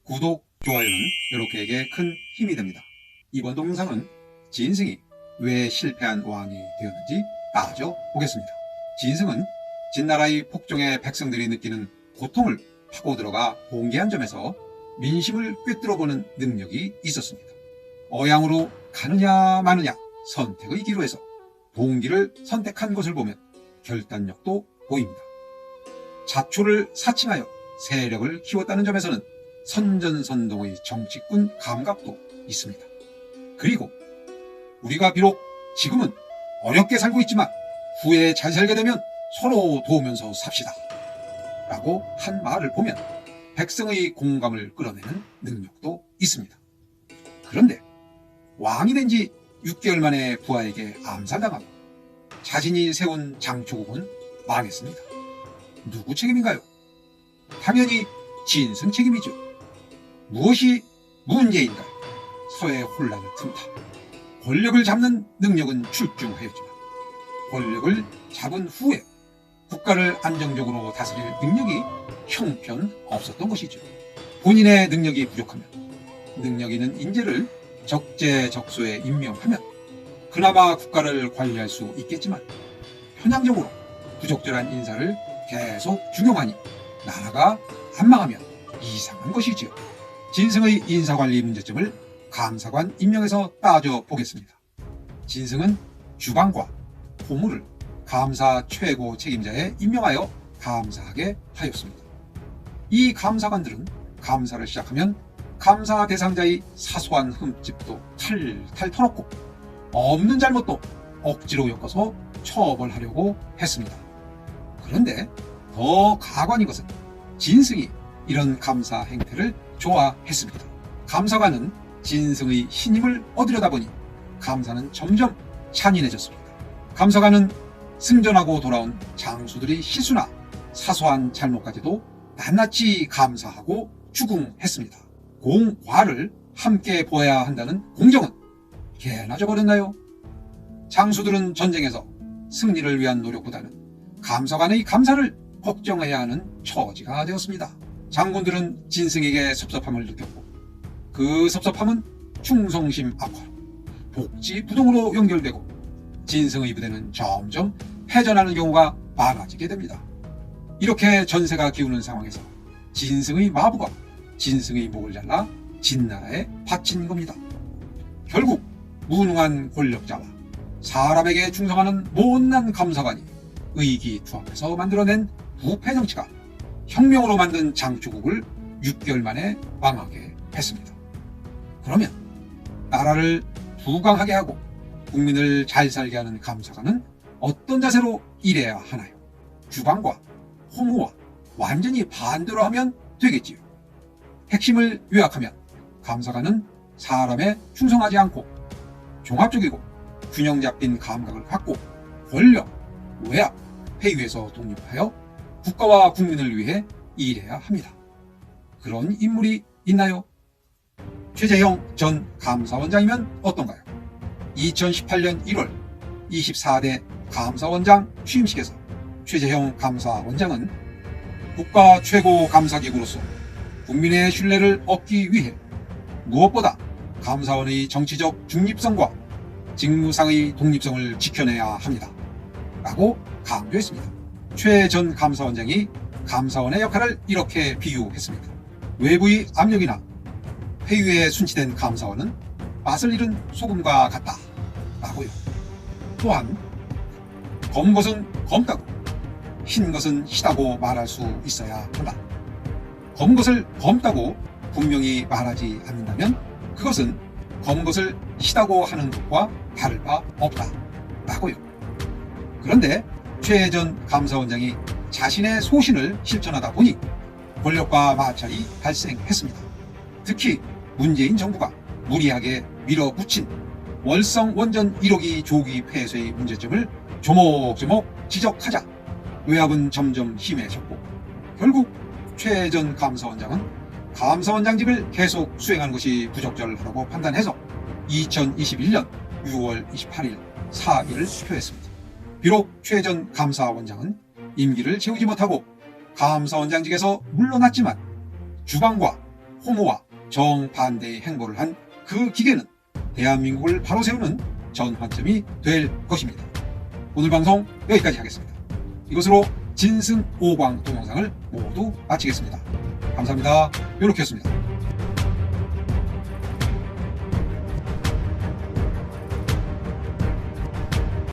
구독, 좋아요는 요렇게에게 큰 힘이 됩니다. 이번 동영상은 진승이 왜 실패한 왕이 되었는지 따져보겠습니다. 진승은 진나라의 폭정에 백성들이 느끼는 고통을 파고 들어가 공개한 점에서 민심을 꿰뚫어보는 능력이 있었습니다. 어양으로 가느냐 마느냐 선택의 기로에서 동기를 선택한 것을 보면 결단력도 보입니다. 자초를 사칭하여 세력을 키웠다는 점에서는 선전선동의 정치꾼 감각도 있습니다. 그리고 우리가 비록 지금은 어렵게 살고 있지만 후에 잘 살게 되면 서로 도우면서 삽시다 라고 한 말을 보면 백성의 공감을 끌어내는 능력도 있습니다. 그런데 왕이 된 지 6개월 만에 부하에게 암살당하고 자신이 세운 장초국은 망했습니다. 누구 책임인가요? 당연히 진승 책임이죠. 무엇이 문제인가요? 서해 혼란을 틈타 권력을 잡는 능력은 출중하였지만 권력을 잡은 후에 국가를 안정적으로 다스릴 능력이 형편없었던 것이죠. 본인의 능력이 부족하면 능력 있는 인재를 적재적소에 임명하면 그나마 국가를 관리할 수 있겠지만 편향적으로 부적절한 인사를 계속 중용하니 나라가 안 망하면 이상한 것이지요. 진승의 인사관리 문제점을 감사관 임명에서 따져보겠습니다. 진승은 주관과 호무를 감사 최고 책임자에 임명하여 감사하게 하였습니다. 이 감사관들은 감사를 시작하면 감사 대상자의 사소한 흠집도 탈탈 털었고 없는 잘못도 억지로 엮어서 처벌하려고 했습니다. 그런데 더 가관인 것은 진승이 이런 감사 행태를 좋아했습니다. 감사관은 진승의 신임을 얻으려다 보니 감사는 점점 잔인해졌습니다. 감사관은 승전하고 돌아온 장수들의 실수나 사소한 잘못까지도 낱낱이 감사하고 추궁했습니다. 공과를 함께 보아야 한다는 공정은 개나 져버렸나요? 장수들은 전쟁에서 승리를 위한 노력보다는 감사관의 감사를 걱정해야 하는 처지가 되었습니다. 장군들은 진승에게 섭섭함을 느꼈고 그 섭섭함은 충성심 악화로 복지 부동으로 연결되고 진승의 부대는 점점 패전하는 경우가 많아지게 됩니다. 이렇게 전세가 기우는 상황에서 진승의 마부가 진승의 목을 잘라 진나라에 바친 겁니다. 결국 무능한 권력자와 사람에게 충성하는 못난 감사관이 의기투합해서 만들어낸 부패 정치가 혁명으로 만든 장초국을 6개월 만에 망하게 했습니다. 그러면 나라를 부강하게 하고 국민을 잘 살게 하는 감사관은 어떤 자세로 일해야 하나요? 주관과 호무와 완전히 반대로 하면 되겠지요. 핵심을 요약하면 감사관은 사람에 충성하지 않고 종합적이고 균형 잡힌 감각을 갖고 권력, 외압, 회유에서 독립하여 국가와 국민을 위해 일해야 합니다. 그런 인물이 있나요? 최재형 전 감사원장이면 어떤가요? 2018년 1월 24대 감사원장 취임식에서 최재형 감사원장은 국가 최고 감사기구로서 국민의 신뢰를 얻기 위해 무엇보다 감사원의 정치적 중립성과 직무상의 독립성을 지켜내야 합니다. 라고 강조했습니다. 최 전 감사원장이 감사원의 역할을 이렇게 비유했습니다. 외부의 압력이나 회유에 순치된 감사원은 맛을 잃은 소금과 같다 라고요. 또한 검은 것은 검다고 흰 것은 희다고 말할 수 있어야 한다. 검은 것을 검다고 분명히 말하지 않는다면 그것은 검은 것을 희다고 하는 것과 다를 바 없다 라고요. 그런데 최 전 감사원장이 자신의 소신을 실천하다 보니 권력과 마찰이 발생했습니다. 특히 문재인 정부가 무리하게 밀어붙인 월성 원전 1호기 조기 폐쇄의 문제점을 조목조목 지적하자 외압은 점점 심해졌고 결국 최 전 감사원장은 감사원장직을 계속 수행하는 것이 부적절하다고 판단해서 2021년 6월 28일 사의를 표했습니다. 비록 최 전 감사원장은 임기를 채우지 못하고 감사원장직에서 물러났지만 주관과 호모와 정반대의 행보를 한 그 기계는 대한민국을 바로 세우는 전환점이 될 것입니다. 오늘 방송 여기까지 하겠습니다. 이것으로 진승 5광 동영상을 모두 마치겠습니다. 감사합니다. 요렇게였습니다.